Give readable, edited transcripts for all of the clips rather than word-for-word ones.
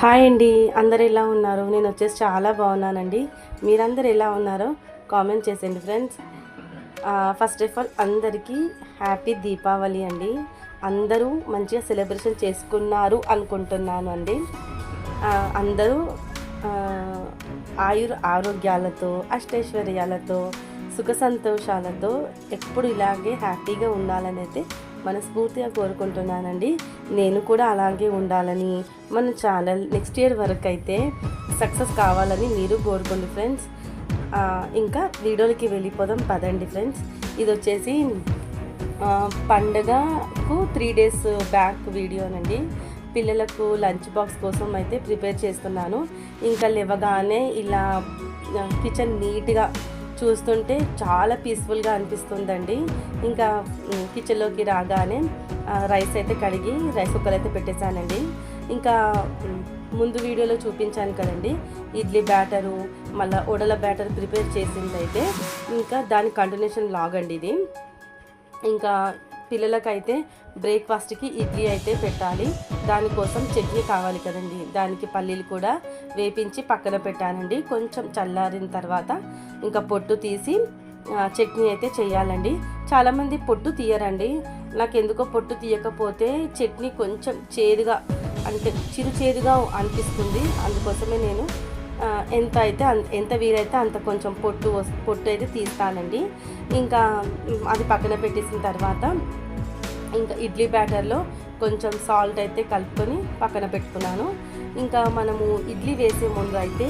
Hi అండి, అందరు ఎలా ఉన్నారు? నేను వచ్చేసి చాలా బాగున్నానండి. మీరందరూ ఎలా ఉన్నారో కామెంట్ చేసేయండి ఫ్రెండ్స్. ఫస్ట్ ఆఫ్ ఆల్ అందరికీ హ్యాపీ దీపావళి అండి. అందరూ మంచిగా సెలబ్రేషన్ చేసుకున్నారు అనుకుంటున్నాను అండి. అందరూ ఆరోగ్యాలతో అష్టైశ్వర్యాలతో సుఖ సంతోషాలతో ఎప్పుడు ఇలాగే హ్యాపీగా ఉండాలని అయితే మనస్ఫూర్తిగా కోరుకుంటున్నానండి. నేను కూడా అలాగే ఉండాలని, మన ఛానల్ నెక్స్ట్ ఇయర్ వరకు అయితే సక్సెస్ కావాలని మీరు కోరుకోండి ఫ్రెండ్స్. ఇంకా వీడియోలకి వెళ్ళిపోదాం పదండి ఫ్రెండ్స్. ఇది వచ్చేసి పండగకు 3 days బ్యాక్ వీడియోనండి. పిల్లలకు లంచ్ బాక్స్ కోసం అయితే ప్రిపేర్ చేస్తున్నాను. ఇంకా లేవగానే ఇలా కిచెన్ నీట్గా చూస్తుంటే చాలా పీస్ఫుల్గా అనిపిస్తుందండి. ఇంకా కిచెన్లోకి రాగానే రైస్ అయితే కడిగి రైస్ కుక్కర్ అయితే పెట్టేశానండి. ఇంకా ముందు వీడియోలో చూపించాను కదండి, ఇడ్లీ బ్యాటరు మళ్ళీ వడల బ్యాటర్ ప్రిపేర్ చేసింది అయితే ఇంకా దాని కంటిన్యూషన్ లాగ్ అండి ఇది. ఇంకా పిల్లలకైతే బ్రేక్ఫాస్ట్కి ఇడ్లీ అయితే పెట్టాలి. దానికోసం చట్నీ కావాలి కదండి, దానికి పల్లీలు కూడా వేపించి పక్కన పెట్టానండి. కొంచెం చల్లారిన తర్వాత ఇంకా పొట్టు తీసి చట్నీ అయితే చేయాలండి. చాలామంది పొట్టు తీయరండి. నాకు ఎందుకో పొట్టు తీయకపోతే చట్నీ కొంచెం చేదుగా అంటే చిరుచేదుగా అనిపిస్తుంది. అందుకోసమే నేను ఎంత వీలైతే అంత కొంచెం పొట్టు అయితే తీస్తానండి. ఇంకా అది పక్కన పెట్టేసిన తర్వాత ఇంకా ఇడ్లీ బ్యాటర్లో కొంచెం సాల్ట్ అయితే కలుపుకొని పక్కన పెట్టుకున్నాను. ఇంకా మనము ఇడ్లీ వేసే ముందు అయితే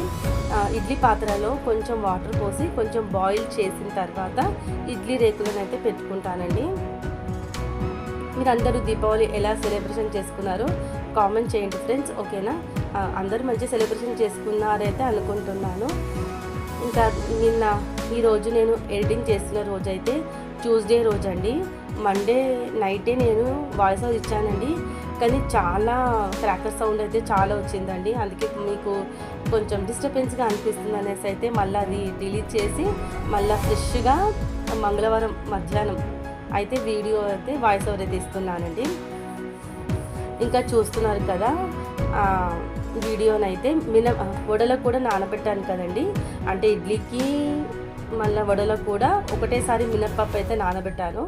ఇడ్లీ పాత్రలో కొంచెం వాటర్ పోసి కొంచెం బాయిల్ చేసిన తర్వాత ఇడ్లీ రేకులను అయితే పెట్టుకుంటానండి. మీరందరూ దీపావళి ఎలా సెలబ్రేషన్ చేసుకున్నారో కామెంట్ చేయండి ఫ్రెండ్స్, ఓకేనా? అందరూ మంచి సెలబ్రేషన్ చేసుకున్నారైతే అనుకుంటున్నాను. ఇంకా ఈరోజు నేను ఎడిటింగ్ చేస్తున్న రోజైతే ట్యూస్డే రోజు అండి. మండే నైటే నేను వాయిస్ ఓవర్ ఇచ్చానండి, కానీ చాలా క్రాకర్ సౌండ్ అయితే చాలా వచ్చిందండి. అందుకే మీకు కొంచెం డిస్టర్బెన్స్గా అనిపిస్తుంది అనేసి అయితే మళ్ళీ అది డిలీట్ చేసి మళ్ళీ ఫ్రెష్గా మంగళవారం మధ్యాహ్నం అయితే వీడియో అయితే వాయిస్ ఓవర్ అయితే ఇస్తున్నానండి. ఇంకా చూస్తున్నారు కదా వీడియోనైతే వడలకు కూడా నానబెట్టాను కదండి. అంటే ఇడ్లీకి మళ్ళీ వడలకు కూడా ఒకటేసారి మినప్పప్పు అయితే నానబెట్టాను.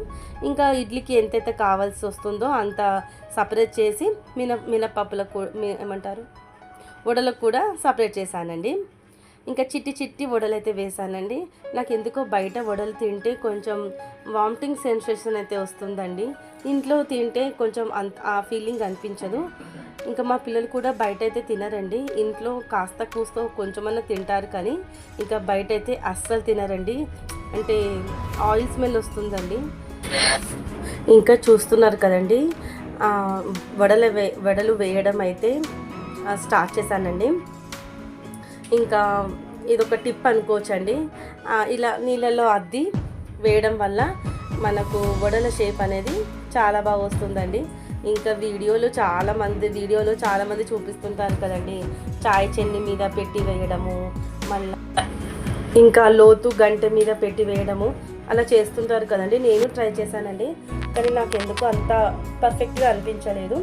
ఇంకా ఇడ్లీకి ఎంతైతే కావాల్సి వస్తుందో అంత సపరేట్ చేసి మినప్పప్పులకు ఏమంటారు వడలకు కూడా సపరేట్ చేశానండి. ఇంకా చిట్టి వడలు అయితే వేసానండి. నాకు ఎందుకో బయట వడలు తింటే కొంచెం వామిటింగ్ సెన్సేషన్ అయితే వస్తుందండి. ఇంట్లో తింటే కొంచెం ఆ ఫీలింగ్ అనిపించదు. ఇంకా మా పిల్లలు కూడా బయట అయితే తినరండి. ఇంట్లో కాస్త కూస్తో కొంచెమన్నా తింటారు, కానీ ఇంకా బయట అయితే అస్సలు తినరండి. అంటే ఆయిల్ స్మెల్ వస్తుందండి. ఇంకా చూస్తున్నారు కదండి, వడలు వేయడం అయితే స్టార్ట్ చేశానండి. ఇంకా ఇదొక టిప్ అనుకోవచ్చండి. ఇలా నీళ్ళల్లో అద్ది వేయడం వల్ల మనకు వడల షేప్ అనేది చాలా బాగా వస్తుందండి. ఇంకా వీడియోలో చాలామంది చూపిస్తుంటారు కదండి, చాయ్ చెన్ని మీద పెట్టి వేయడము, మళ్ళీ ఇంకా లోతు గంట మీద పెట్టి వేయడము అలా చేస్తుంటారు కదండి. నేను ట్రై చేశానండి, కానీ నాకు ఎందుకు అంత పర్ఫెక్ట్గా అనిపించలేదు.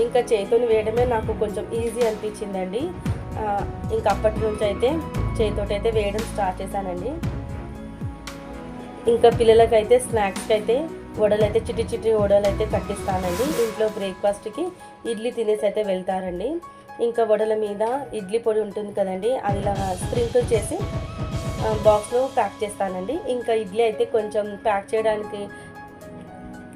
ఇంకా చేతిని వేయడమే నాకు కొంచెం ఈజీ అనిపించిందండి. ఇంకా అప్పటి నుంచి అయితే చేతితోటి అయితే వేయడం స్టార్ట్ చేశానండి. ఇంకా పిల్లలకైతే స్నాక్స్కి అయితే వడలు అయితే చిట్టి వడలు అయితే కట్టిస్తానండి. ఇంట్లో బ్రేక్ఫాస్ట్కి ఇడ్లీ తినేసి అయితే వెళ్తారండి. ఇంకా వడల మీద ఇడ్లీ పొడి ఉంటుంది కదండి, అది ఇలా స్ప్రింకిల్ చేసి బాక్స్లో ప్యాక్ చేస్తానండి. ఇంకా ఇడ్లీ అయితే కొంచెం ప్యాక్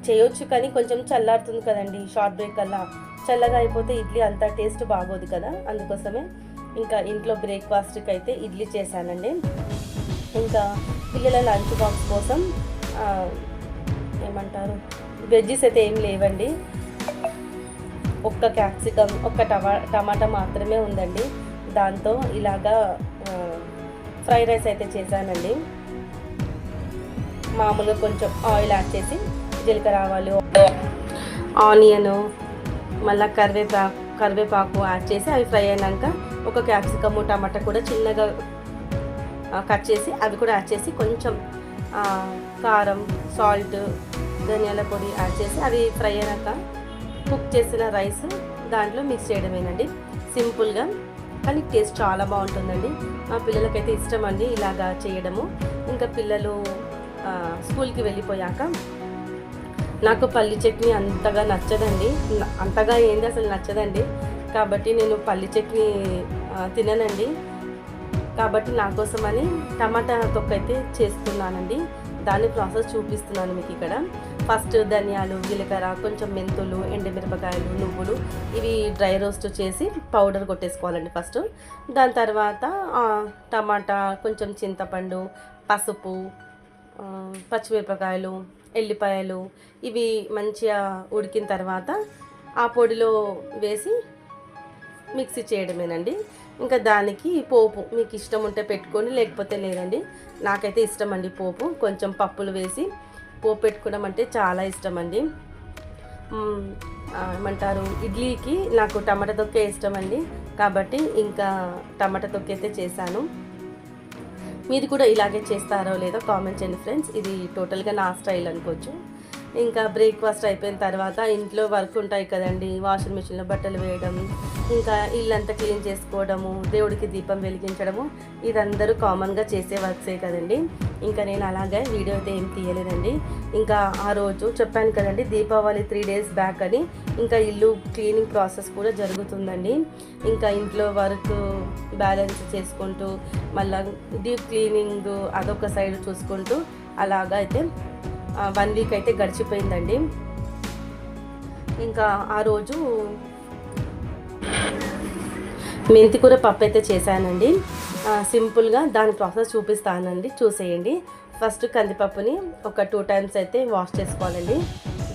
చేయొచ్చు, కానీ కొంచెం చల్లారుతుంది కదండి. షార్ట్ బ్రేక్ అలా చల్లగా అయిపోతే ఇడ్లీ అంత టేస్ట్ బాగోదు కదా, అందుకోసమే ఇంకా ఇంట్లో బ్రేక్ఫాస్ట్కి అయితే ఇడ్లీ చేశానండి. ఇంకా పిల్లల లంచ్ బాక్స్ కోసం ఏమంటారు వెజ్జెస్ అయితే ఏం లేవండి. ఒక్క క్యాప్సికమ్ ఒక్క టమాటా మాత్రమే ఉందండి. దాంతో ఇలాగా ఫ్రైడ్ రైస్ అయితే చేశానండి. మామూలుగా కొంచెం ఆయిల్ యాడ్ చేసి జీలకర్ర ఆవాలు ఆనియను మళ్ళీ కరివేపాకు యాడ్ చేసి అవి ఫ్రై అయినాక ఒక క్యాప్సికము టమాటా కూడా చిన్నగా కట్ చేసి అవి కూడా యాడ్ చేసి కొంచెం కారం సాల్ట్ ధనియాల పొడి యాడ్ చేసి అవి ఫ్రై అయినాక కుక్ చేసిన రైస్ దాంట్లో మిక్స్ చేయడమేనండి. సింపుల్గా కానీ టేస్ట్ చాలా బాగుంటుందండి. మా పిల్లలకైతే ఇష్టం అండి ఇలాగా చేయడము. ఇంకా పిల్లలు స్కూల్కి వెళ్ళిపోయాక నాకు పల్లి చట్నీ అంతగా నచ్చదండి, అంతగా ఏంది అసలు నచ్చదండి. కాబట్టి నేను పల్లి చట్నీ తిననండి. కాబట్టి నా కోసమని టమాటా తొక్క అయితే చేస్తున్నానండి. దాని ప్రాసెస్ చూపిస్తున్నాను మీకు ఇక్కడ. ఫస్ట్ ధనియాలు, జీలకర్ర, కొంచెం మెంతులు, ఎండుమిరపకాయలు, నువ్వులు ఇవి డ్రై రోస్ట్ చేసి పౌడర్ కొట్టేసుకోవాలండి ఫస్ట్. దాని తర్వాత టమాటా, కొంచెం చింతపండు, పసుపు, పచ్చిమిరపకాయలు, ఎల్లిపాయలు ఇవి మంచిగా ఉడికిన తర్వాత ఆ పొడిలో వేసి మిక్సీ చేయడమేనండి. ఇంకా దానికి పోపు మీకు ఇష్టం ఉంటే పెట్టుకొని, లేకపోతే లేదండి. నాకైతే ఇష్టం అండి పోపు. కొంచెం పప్పులు వేసి పోపు పెట్టుకోవడం అంటే చాలా ఇష్టం అండి. ఏమంటారు, ఇడ్లీకి నాకు టమాటా తొక్కే ఇష్టం అండి. కాబట్టి ఇంకా టమాటా తొక్కే అయితే చేశాను. మీరు కూడా ఇలాగే చేస్తారో లేదో కామెంట్ చేయండి ఫ్రెండ్స్. ఇది టోటల్గా నా స్టైల్ అనుకోవచ్చు. ఇంకా బ్రేక్ఫాస్ట్ అయిపోయిన తర్వాత ఇంట్లో వర్క్ ఉంటాయి కదండి, వాషింగ్ మిషన్లో బట్టలు వేయడం, ఇంకా ఇల్లంతా క్లీన్ చేసుకోవడము, దేవుడికి దీపం వెలిగించడము, ఇదందరూ కామన్గా చేసే వర్క్సే కదండి. ఇంకా నేను అలాగే వీడియో అయితే ఏం తీయలేదండి. ఇంకా ఆ రోజు చెప్పాను కదండి దీపావళి 3 days బ్యాక్ అని. ఇంకా ఇల్లు క్లీనింగ్ ప్రాసెస్ కూడా జరుగుతుందండి. ఇంకా ఇంట్లో వర్క్ బ్యాలెన్స్ చేసుకుంటూ మళ్ళీ డీప్ క్లీనింగ్ అదొక సైడ్ చూసుకుంటూ అలాగా అయితే 1 week అయితే గడిచిపోయిందండి. ఇంకా ఆ రోజు మెంతికూర పప్పు అయితే చేశానండి. సింపుల్గా దాని ప్రాసెస్ చూపిస్తానండి, చూసేయండి. ఫస్ట్ కందిపప్పుని ఒక 2 times అయితే వాష్ చేసుకోవాలండి.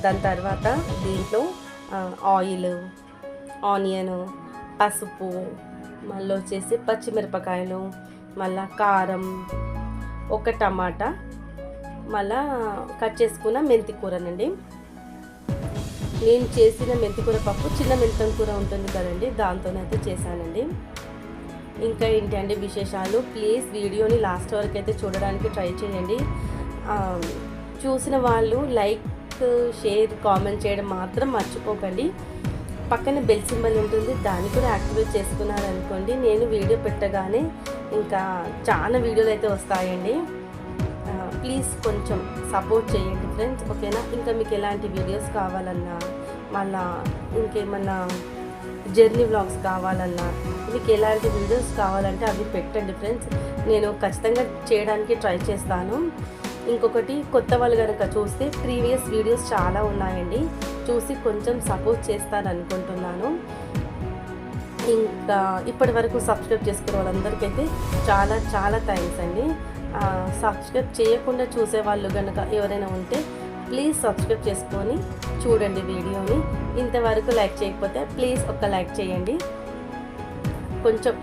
దాని తర్వాత దీంట్లో ఆయిల్, ఆనియన్, పసుపు, మళ్ళీ వచ్చేసి పచ్చిమిరపకాయలు, మళ్ళీ కారం, ఒక టమాటా, మళ్ళా కట్ చేసుకున్న మెంతికూరనండి. నేను చేసిన మెంతికూర పప్పు చిన్న మెంతం కూర ఉంటుంది కదండి, దాంతోనైతే చేశానండి. ఇంకా ఏంటి అండి విశేషాలు, ప్లీజ్ వీడియోని లాస్ట్ వరకు అయితే చూడడానికి ట్రై చేయండి. చూసిన వాళ్ళు లైక్, షేర్, కామెంట్ చేయడం మాత్రం మర్చిపోకండి. పక్కన బెల్ సింబల్ ఉంటుంది, దాన్ని కూడా యాక్టివేట్ చేసుకున్నారనుకోండి నేను వీడియో పెట్టగానే ఇంకా చాలా వీడియోలు అయితే వస్తాయండి. ప్లీజ్ కొంచెం సపోర్ట్ చేయండి ఫ్రెండ్స్, ఓకేనా. ఇంకా మీకు ఎలాంటి వీడియోస్ కావాలన్నా, మళ్ళా ఇంకేమన్నా జర్నీ వ్లాగ్స్ కావాలన్నా, మీకు ఎలాంటి వీడియోస్ కావాలంటే అవి పెట్టండి ఫ్రెండ్స్, నేను ఖచ్చితంగా చేయడానికి ట్రై చేస్తాను. ఇంకొకటి, కొత్త వాళ్ళు కనుక చూస్తే ప్రీవియస్ వీడియోస్ చాలా ఉన్నాయండి, చూసి కొంచెం సపోర్ట్ చేస్తారనుకుంటున్నాను. ఇంకా ఇప్పటి వరకు సబ్స్క్రైబ్ చేసుకునే వాళ్ళందరికైతే చాలా చాలా థ్యాంక్స్ అండి. సబ్స్క్రైబ్ చేయకుండా చూసే వాళ్ళు కనుక ఎవరైనా ఉంటే ప్లీజ్ సబ్స్క్రైబ్ చేసుకొని చూడండి వీడియోని. ఇంతవరకు లైక్ చేయకపోతే ప్లీజ్ ఒక లైక్ చేయండి, కొంచెం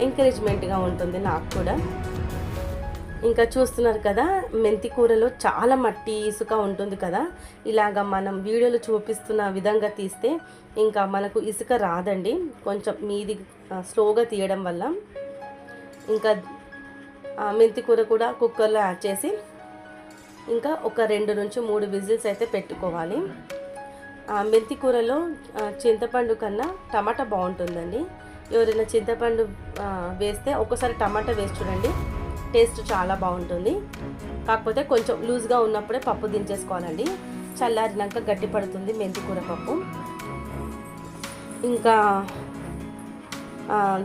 ఎంకరేజ్మెంట్గా ఉంటుంది నాకు కూడా. ఇంకా చూస్తున్నారు కదా, మెంతి కూరలో చాలా మట్టి ఇసుక ఉంటుంది కదా, ఇలాగ మనం వీడియోలో చూపిస్తున్న విధంగా తీస్తే ఇంకా మనకు ఇసుక రాదండి, కొంచెం మీది స్లోగా తీయడం వల్ల. ఇంకా మెంతి కూర కూడా కుక్కర్లో యాడ్ చేసి ఇంకా ఒక 2 నుంచి 3 విజిల్స్ అయితే పెట్టుకోవాలి. మెంతి కూరలో చింతపండు కన్నా టమాటా బాగుంటుందండి. ఎవరైనా చింతపండు వేస్తే ఒకసారి టమాటా వేసి చూడండి, టేస్ట్ చాలా బాగుంటుంది. కాకపోతే కొంచెం లూజ్గా ఉన్నప్పుడే పప్పు దించేసుకోవాలండి, చల్లారినాక గట్టి పడుతుంది మెంతి కూర పప్పు. ఇంకా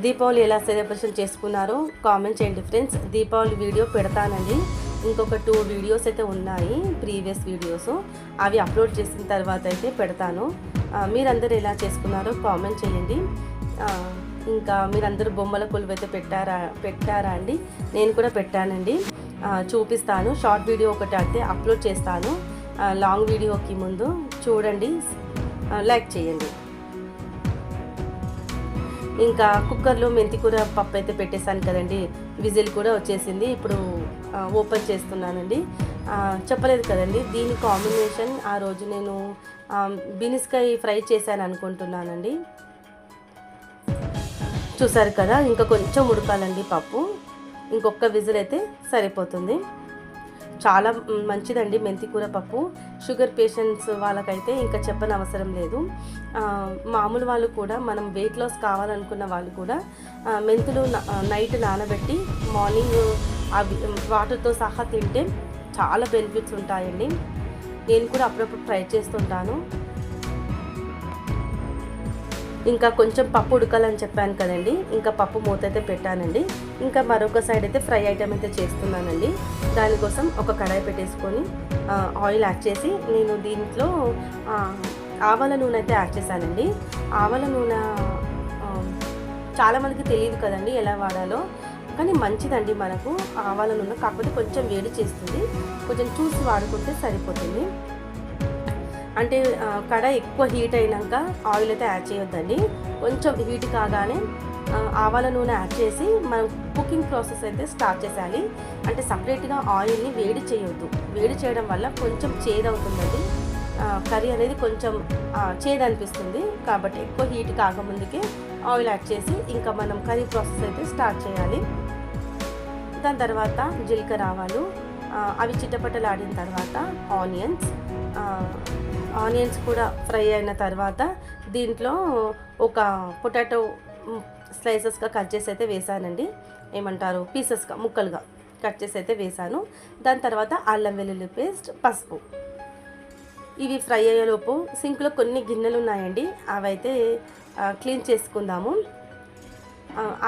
దీపావళి ఎలా సెలబ్రేషన్ చేసుకున్నారో కామెంట్ చేయండి ఫ్రెండ్స్. దీపావళి వీడియో పెడతానండి, ఇంకొక 2 వీడియోస్ అయితే ఉన్నాయి ప్రీవియస్ వీడియోస్, అవి అప్లోడ్ చేసిన తర్వాత అయితే పెడతాను. మీరందరూ ఎలా చేసుకున్నారో కామెంట్ చేయండి. ఇంకా మీరందరూ బొమ్మల కొలువు అయితే పెట్టారా అండి? నేను కూడా పెట్టానండి, చూపిస్తాను. షార్ట్ వీడియో ఒకటి అయితే అప్లోడ్ చేస్తాను, లాంగ్ వీడియోకి ముందు చూడండి, లైక్ చేయండి. ఇంకా కుక్కర్లో మెంతికూర పప్పు అయితే పెట్టేశాను కదండి, విజిల్ కూడా వచ్చేసింది. ఇప్పుడు ఓపెన్ చేస్తున్నానండి. చెప్పలేదు కదండి, దీని కాంబినేషన్ ఆ రోజు నేను బినిస్కాయ ఫ్రై చేశాను అనుకుంటున్నానండి. చూసారు కదా, ఇంకా కొంచెం ఉడకాలండి పప్పు, ఇంకొక విజిల్ అయితే సరిపోతుంది. చాలా మంచిదండి మెంతి కూర పప్పు. షుగర్ పేషెంట్స్ వాళ్ళకైతే ఇంకా చెప్పనవసరం లేదు. మామూలు వాళ్ళు కూడా, మనం వెయిట్ లాస్ కావాలనుకున్న వాళ్ళు కూడా మెంతులు నైట్ నానబెట్టి మార్నింగ్ అవి వాటర్తో సహా తింటే చాలా బెనిఫిట్స్ ఉంటాయండి. నేను కూడా అప్పుడప్పుడు ట్రై చేస్తుంటాను. ఇంకా కొంచెం పప్పు ఉడకాలని చెప్పాను కదండి, ఇంకా పప్పు మూత అయితే పెట్టానండి. ఇంకా మరొక సైడ్ అయితే ఫ్రై ఐటమ్ అయితే చేస్తున్నానండి. దానికోసం ఒక కడాయి పెట్టేసుకొని ఆయిల్ యాడ్ చేసి నేను దీంట్లో ఆవాల నూనె అయితే యాడ్ చేశానండి. ఆవాల నూనె చాలామందికి తెలియదు కదండి ఎలా వాడాలో, కానీ మంచిదండి మనకు ఆవాల నూనె. కాకపోతే కొంచెం వేడి చేస్తుంది, కొంచెం చూసి వాడుకుంటే సరిపోతుంది. అంటే కడాయి ఎక్కువ హీట్ అయినాక ఆయిల్ అయితే యాడ్ చేయొద్దండి. కొంచెం హీట్ కాగానే ఆవాల నూనె యాడ్ చేసి మనం కుకింగ్ ప్రాసెస్ అయితే స్టార్ట్ చేయాలి. అంటే సపరేట్గా ఆయిల్ని వేడి చేయొద్దు. వేడి చేయడం వల్ల కొంచెం చేదవుతుందండి, కర్రీ అనేది కొంచెం చేదు అనిపిస్తుంది. కాబట్టి ఎక్కువ హీట్ కాకముందుకే ఆయిల్ యాడ్ చేసి ఇంకా మనం కర్రీ ప్రాసెస్ అయితే స్టార్ట్ చేయాలి. దాని తర్వాత జీలకర్ర ఆవాలు అవి చిట్టపట్టలాడిన తర్వాత ఆనియన్స్ కూడా ఫ్రై అయిన తర్వాత దీంట్లో ఒక పొటాటో స్లైసెస్గా కట్ చేసి అయితే వేసానండి. ఏమంటారు, పీసెస్గా ముక్కలుగా కట్ చేసి అయితే వేసాను. దాని తర్వాత అల్లం వెల్లుల్లి పేస్ట్, పసుపు ఇవి ఫ్రై అయ్యేలోపు సింక్లో కొన్ని గిన్నెలు ఉన్నాయండి, అవైతే క్లీన్ చేసుకుందాము.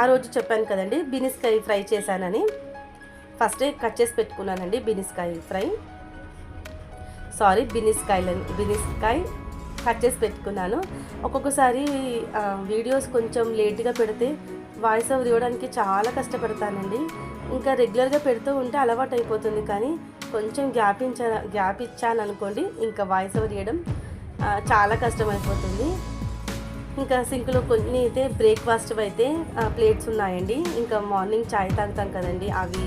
ఆ రోజు చెప్పాను కదండి బీనిస్కాయ ఫ్రై చేశానని, ఫస్టే కట్ చేసి పెట్టుకున్నానండి. బీనిస్కాయ కట్ చేసి పెట్టుకున్నాను. ఒక్కొక్కసారి వీడియోస్ కొంచెం లేట్గా పెడితే వాయిస్ ఓవర్ ఇవ్వడానికి చాలా కష్టపడతానండి. ఇంకా రెగ్యులర్గా పెడుతూ ఉంటే అలవాటు అయిపోతుంది, కానీ కొంచెం గ్యాప్ ఇచ్చాను అనుకోండి, ఇంకా వాయిస్ ఓవర్ ఇవ్వడం చాలా కష్టమైపోతుంది. ఇంకా సింక్లో కొన్ని అయితే బ్రేక్ఫాస్ట్ అయితే ప్లేట్స్ ఉన్నాయండి. ఇంకా మార్నింగ్ చాయ్ తాగుతాం కదండి, అవి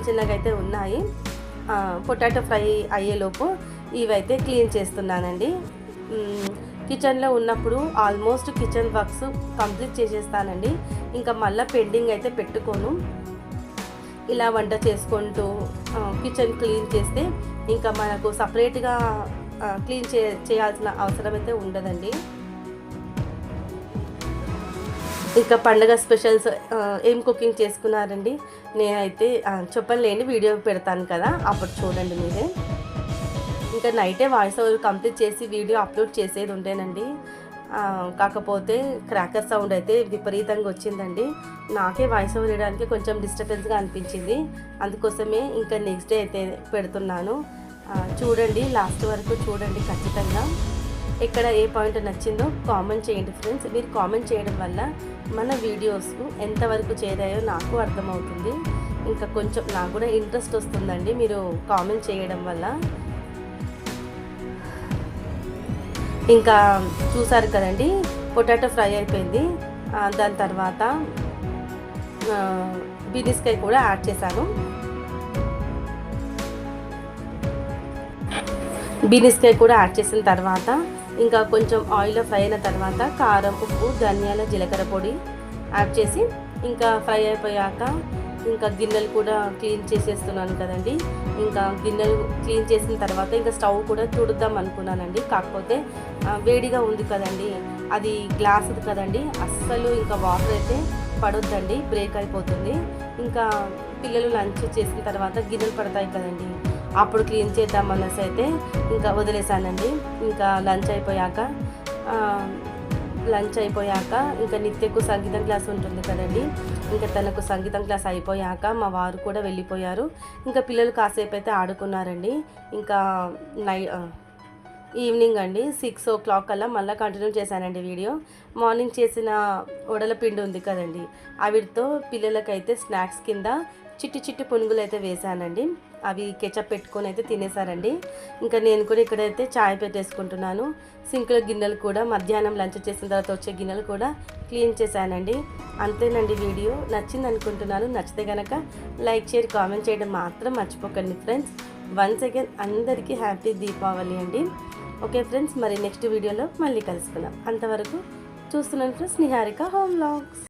చిన్నగా అయితే ఉన్నాయి. పొటాటో ఫ్రై అయ్యేలోపు ఇవైతే క్లీన్ చేస్తున్నానండి. కిచెన్లో ఉన్నప్పుడు ఆల్మోస్ట్ కిచెన్ వర్క్స్ కంప్లీట్ చేసేస్తానండి. ఇంకా మళ్ళీ పెండింగ్ అయితే పెట్టుకోను. ఇలా వంట చేసుకుంటూ కిచెన్ క్లీన్ చేస్తే ఇంకా మనకు సపరేట్గా క్లీన్ చేయాల్సిన అవసరం అయితే ఉండదండి. ఇంకా పండగ స్పెషల్స్ ఏం కుకింగ్ చేసుకున్నారండి? నేనైతే చెప్పలేండి, వీడియో పెడతాను కదా, అప్పుడు చూడండి మీరే. ఇంకా నైటే వాయిస్ ఓవర్ కంప్లీట్ చేసి వీడియో అప్లోడ్ చేసేది ఉంటేనండి. కాకపోతే క్రాకర్ సౌండ్ అయితే విపరీతంగా వచ్చిందండి. నాకే వాయిస్ ఓవర్ వేయడానికి కొంచెం డిస్టర్బెన్స్గా అనిపించింది. అందుకోసమే ఇంకా నెక్స్ట్ డే అయితే పెడుతున్నాను. చూడండి, లాస్ట్ వరకు చూడండి ఖచ్చితంగా. ఎక్కడ ఏ పాయింట్ నచ్చిందో కామెంట్ చేయండి ఫ్రెండ్స్. మీరు కామెంట్ చేయడం వల్ల మన వీడియోస్ ఎంతవరకు చేరాయో నాకు అర్థమవుతుంది. ఇంకా కొంచెం నాకు కూడా ఇంట్రెస్ట్ వస్తుందండి మీరు కామెంట్ చేయడం వల్ల. ఇంకా చూసారు కదండి, పొటాటో ఫ్రై అయిపోయింది. దాని తర్వాత బీనిస్కాయ కూడా యాడ్ చేశాను. బీనిస్కాయ కూడా యాడ్ చేసిన తర్వాత ఇంకా కొంచెం ఆయిల్లో ఫ్రై అయిన తర్వాత కారం, ఉప్పు, ధనియాల, జీలకర్ర పొడి యాడ్ చేసి ఇంకా ఫ్రై అయిపోయాక ఇంకా గిన్నెలు కూడా క్లీన్ చేసేస్తున్నాను కదండి. ఇంకా గిన్నెలు క్లీన్ చేసిన తర్వాత ఇంకా స్టవ్ కూడా తుడుద్దాం అనుకున్నానండి. కాకపోతే వేడిగా ఉంది కదండి, అది గ్లాసుది కదండి, అస్సలు ఇంకా వాటర్ అయితే పడొద్దండి, బ్రేక్ అయిపోతుంది. ఇంకా పిల్లలు లంచ్ చేసిన తర్వాత గిన్నెలు పడతాయి కదండి, అప్పుడు క్లీన్ చేద్దాం అనేసి అయితే ఇంకా వదిలేసానండి. ఇంకా లంచ్ అయిపోయాక ఇంకా నిత్యకు సంగీతం క్లాస్ ఉంటుంది కదండి, ఇంకా తనకు సంగీతం క్లాస్ అయిపోయాక మా వారు కూడా వెళ్ళిపోయారు. ఇంకా పిల్లలు కాసేపు అయితే ఆడుకున్నారండి. ఇంకా ఈవినింగ్ అండి 6 o'clock అలా మళ్ళీ కంటిన్యూ చేశానండి వీడియో. మార్నింగ్ చేసిన వడల పిండి ఉంది కదండి, అవిటితో పిల్లలకైతే స్నాక్స్ కింద చిట్టి పునుగులు అయితే వేసానండి. అవి కెచప్ పెట్టుకొని అయితే తినేసారండి. ఇంకా నేను కూడా ఇక్కడైతే చాయ్ పెట్టేసుకుంటున్నాను. సింక్లో గిన్నెలు కూడా మధ్యాహ్నం లంచ్ చేసిన తర్వాత వచ్చే గిన్నెలు కూడా క్లీన్ చేశానండి. అంతేనండి, వీడియో నచ్చింది అనుకుంటున్నాను. నచ్చితే కనుక లైక్, షేర్, కామెంట్ చేయడం మాత్రం మర్చిపోకండి ఫ్రెండ్స్. వన్స్ అగైన్ అందరికీ హ్యాపీ దీపావళి అండి. ఓకే ఫ్రెండ్స్, మరి నెక్స్ట్ వీడియోలో మళ్ళీ కలుసుకుందాం. అంతవరకు చూస్తున్నాను ఫ్రెండ్స్, నిహారిక హోమ్ వ్లాగ్స్.